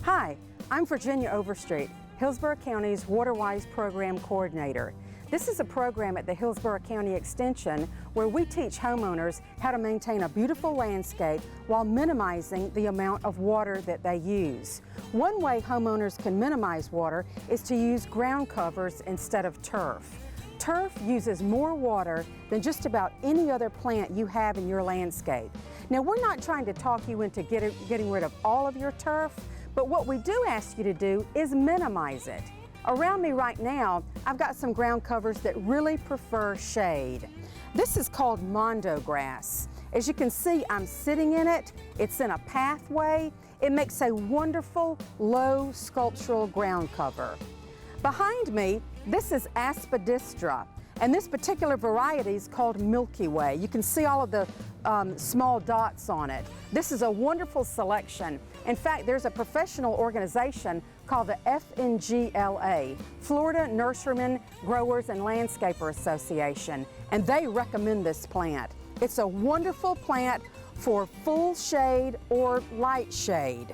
Hi, I'm Virginia Overstreet, Hillsborough County's Waterwise Program Coordinator. This is a program at the Hillsborough County Extension where we teach homeowners how to maintain a beautiful landscape while minimizing the amount of water that they use. One way homeowners can minimize water is to use ground covers instead of turf. Turf uses more water than just about any other plant you have in your landscape. Now, we're not trying to talk you into getting rid of all of your turf, but what we do ask you to do is minimize it. Around me right now, I've got some ground covers that really prefer shade. This is called mondo grass. As you can see, I'm sitting in it. It's in a pathway. It makes a wonderful, low sculptural ground cover. Behind me, this is aspidistra, and this particular variety is called Milky Way. You can see all of the small dots on it. This is a wonderful selection. In fact, there's a professional organization called the FNGLA, Florida Nurserymen, Growers and Landscaper Association, and they recommend this plant. It's a wonderful plant for full shade or light shade.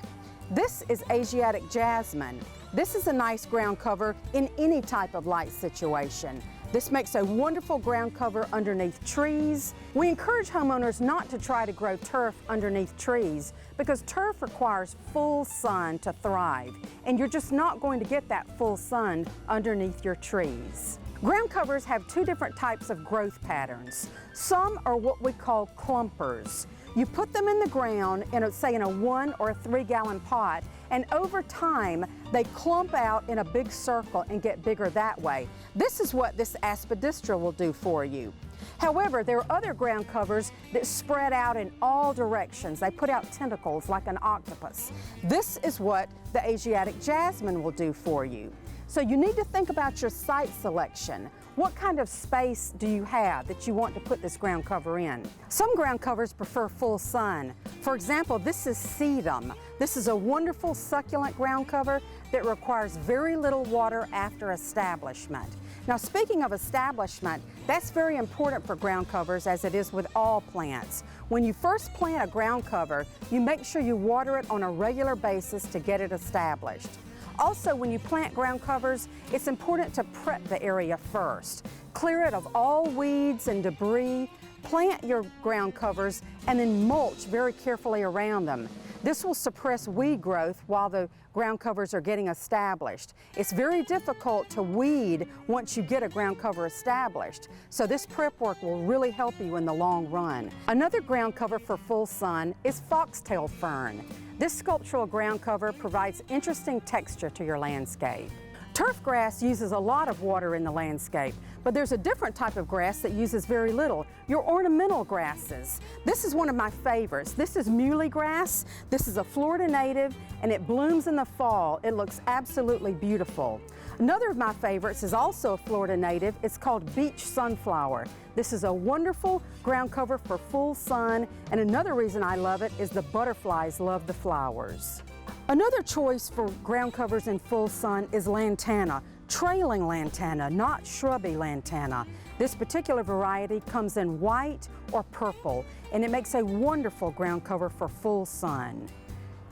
This is Asiatic jasmine. This is a nice ground cover in any type of light situation. This makes a wonderful ground cover underneath trees. We encourage homeowners not to try to grow turf underneath trees because turf requires full sun to thrive, and you're just not going to get that full sun underneath your trees. Ground covers have two different types of growth patterns. Some are what we call clumpers. You put them in the ground in say in a 1 or a 3 gallon pot, and over time they clump out in a big circle and get bigger that way. This is what this aspidistra will do for you. However, there are other ground covers that spread out in all directions. They put out tentacles like an octopus. This is what the Asiatic jasmine will do for you. So you need to think about your site selection. What kind of space do you have that you want to put this ground cover in? Some ground covers prefer full sun. For example, this is sedum. This is a wonderful succulent ground cover that requires very little water after establishment. Now, speaking of establishment, that's very important for ground covers as it is with all plants. When you first plant a ground cover, you make sure you water it on a regular basis to get it established. Also, when you plant ground covers, it's important to prep the area first. Clear it of all weeds and debris, plant your ground covers, and then mulch very carefully around them. This will suppress weed growth while the ground covers are getting established. It's very difficult to weed once you get a ground cover established, so this prep work will really help you in the long run. Another ground cover for full sun is foxtail fern. This sculptural ground cover provides interesting texture to your landscape. Turf grass uses a lot of water in the landscape, but there's a different type of grass that uses very little, your ornamental grasses. This is one of my favorites. This is muley grass. This is a Florida native, and it blooms in the fall. It looks absolutely beautiful. Another of my favorites is also a Florida native. It's called beach sunflower. This is a wonderful ground cover for full sun, and another reason I love it is the butterflies love the flowers. Another choice for ground covers in full sun is lantana, trailing lantana, not shrubby lantana. This particular variety comes in white or purple, and it makes a wonderful ground cover for full sun.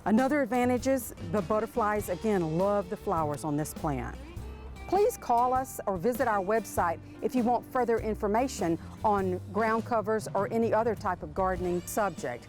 Another advantage is the butterflies, again, love the flowers on this plant. Please call us or visit our website if you want further information on ground covers or any other type of gardening subject.